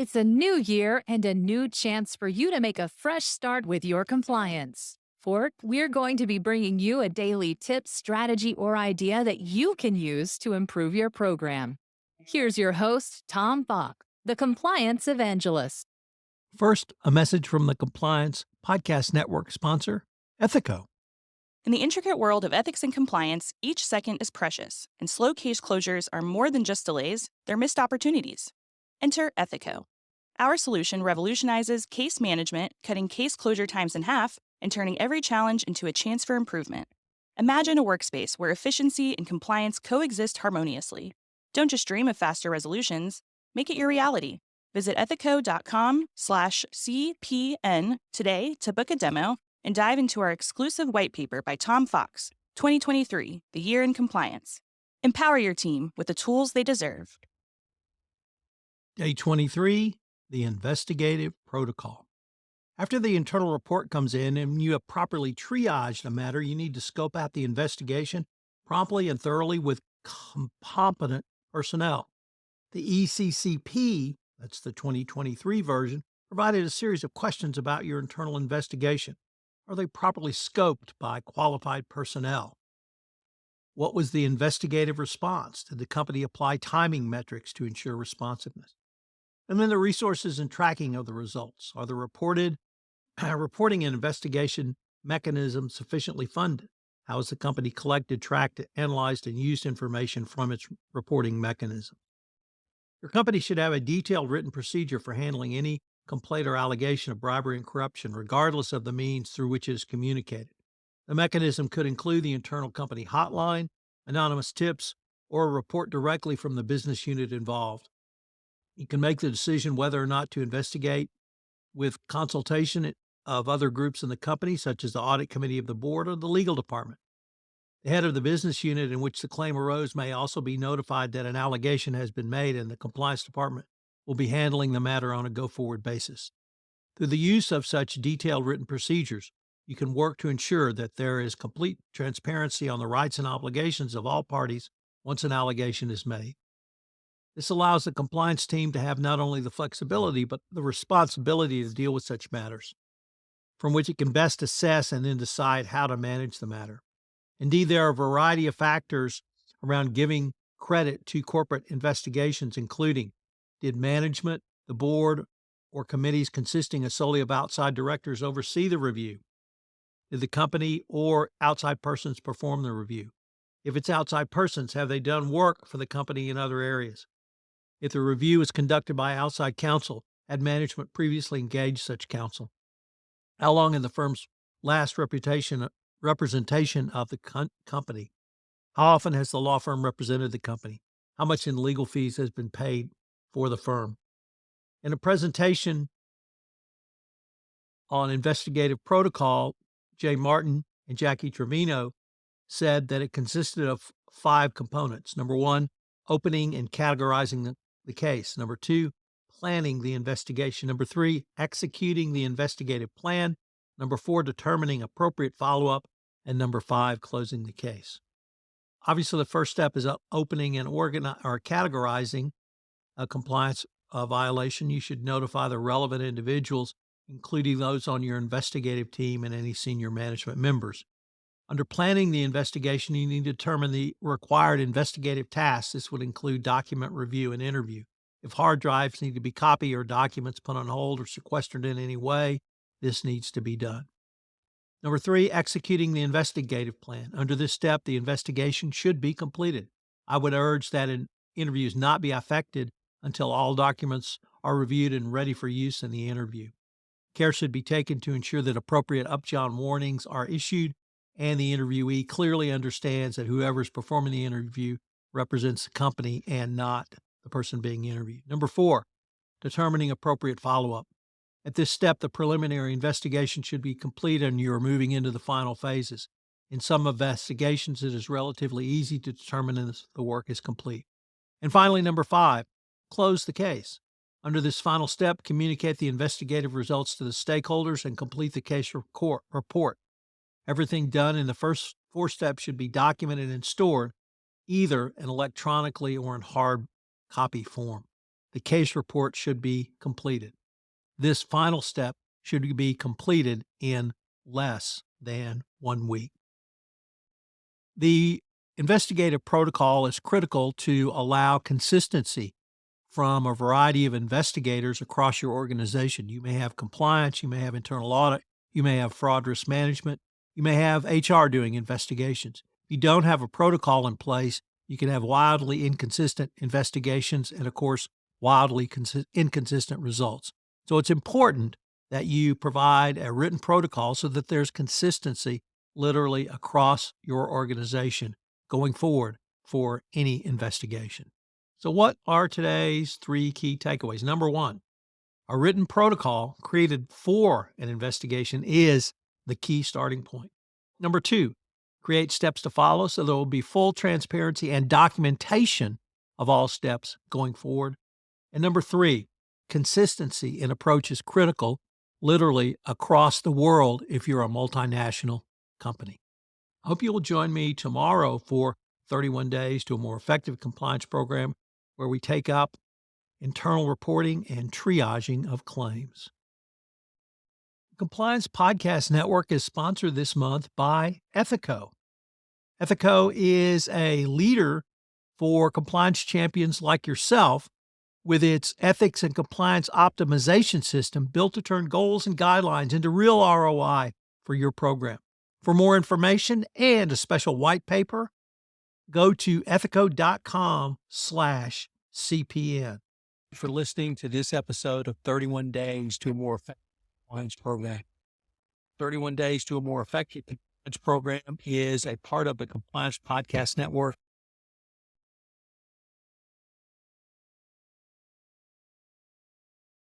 It's a new year and a new chance for you to make a fresh start with your compliance. We're going to be bringing you a daily tip, strategy, or idea that you can use to improve your program. Here's your host, Tom Bach, the Compliance Evangelist. First, a message from the Compliance Podcast Network sponsor, Ethico. In the intricate world of ethics and compliance, each second is precious, and slow case closures are more than just delays, they're missed opportunities. Enter Ethico. Our solution revolutionizes case management, cutting case closure times in half and turning every challenge into a chance for improvement. Imagine a workspace where efficiency and compliance coexist harmoniously. Don't just dream of faster resolutions, make it your reality. Visit ethico.com/CPN today to book a demo and dive into our exclusive white paper by Tom Fox, 2023, The Year in Compliance. Empower your team with the tools they deserve. Day 23, the investigative protocol. After the internal report comes in and you have properly triaged a matter, you need to scope out the investigation promptly and thoroughly with competent personnel. The ECCP, that's the 2023 version, provided a series of questions about your internal investigation. Are they properly scoped by qualified personnel? What was the investigative response? Did the company apply timing metrics to ensure responsiveness? And then the resources and tracking of the results. Are the reporting and investigation mechanisms sufficiently funded? How has the company collected, tracked, analyzed, and used information from its reporting mechanism? Your company should have a detailed written procedure for handling any complaint or allegation of bribery and corruption, regardless of the means through which it is communicated. The mechanism could include the internal company hotline, anonymous tips, or a report directly from the business unit involved. You can make the decision whether or not to investigate with consultation of other groups in the company, such as the Audit Committee of the board or the legal department. The head of the business unit in which the claim arose may also be notified that an allegation has been made, and the compliance department will be handling the matter on a go-forward basis. Through the use of such detailed written procedures, you can work to ensure that there is complete transparency on the rights and obligations of all parties once an allegation is made. This allows the compliance team to have not only the flexibility, but the responsibility to deal with such matters, from which it can best assess and then decide how to manage the matter. Indeed, there are a variety of factors around giving credit to corporate investigations, including: did management, the board, or committees consisting solely of outside directors oversee the review? Did the company or outside persons perform the review? If it's outside persons, have they done work for the company in other areas? If the review is conducted by outside counsel, had management previously engaged such counsel? How long in the firm's last representation of the company? How often has the law firm represented the company? How much in legal fees has been paid for the firm? In a presentation on investigative protocol, Jay Martin and Jackie Trevino said that it consisted of 5 components. Number 1, opening and categorizing the case. Number 2, planning the investigation. Number 3, executing the investigative plan. Number 4, determining appropriate follow-up. And number 5, closing the case. Obviously, the first step is opening and categorizing a compliance violation. You should notify the relevant individuals, including those on your investigative team and any senior management members. Under planning the investigation, you need to determine the required investigative tasks. This would include document review and interview. If hard drives need to be copied or documents put on hold or sequestered in any way, this needs to be done. Number 3, executing the investigative plan. Under this step, the investigation should be completed. I would urge that interviews not be affected until all documents are reviewed and ready for use in the interview. Care should be taken to ensure that appropriate upjohn warnings are issued and the interviewee clearly understands that whoever is performing the interview represents the company and not the person being interviewed. Number 4, determining appropriate follow-up. At this step, the preliminary investigation should be complete and you are moving into the final phases. In some investigations, it is relatively easy to determine if the work is complete. And finally, number 5, close the case. Under this final step, communicate the investigative results to the stakeholders and complete the case report. Everything done in the first 4 steps should be documented and stored, either in electronically or in hard copy form. the case report should be completed. This final step should be completed in less than 1 week. The investigative protocol is critical to allow consistency from a variety of investigators across your organization. You may have compliance, you may have internal audit, you may have fraud risk management, you may have HR doing investigations. If you don't have a protocol in place, you can have wildly inconsistent investigations and, of course, wildly inconsistent results. So it's important that you provide a written protocol so that there's consistency literally across your organization going forward for any investigation. So what are today's 3 key takeaways? Number 1, a written protocol created for an investigation is the key starting point. Number 2, create steps to follow so there will be full transparency and documentation of all steps going forward. And number 3, consistency in approach is critical, literally across the world if you're a multinational company. I hope you will join me tomorrow for 31 Days to a More Effective Compliance program, where we take up internal reporting and triaging of claims. The Compliance Podcast Network is sponsored this month by Ethico. Ethico is a leader for compliance champions like yourself with its ethics and compliance optimization system built to turn goals and guidelines into real ROI for your program. For more information and a special white paper, go to ethico.com/CPN. For listening to this episode of 31 Days to a More Effective Compliance Program. 31 Days to a More Effective Compliance Program is a part of the Compliance Podcast Network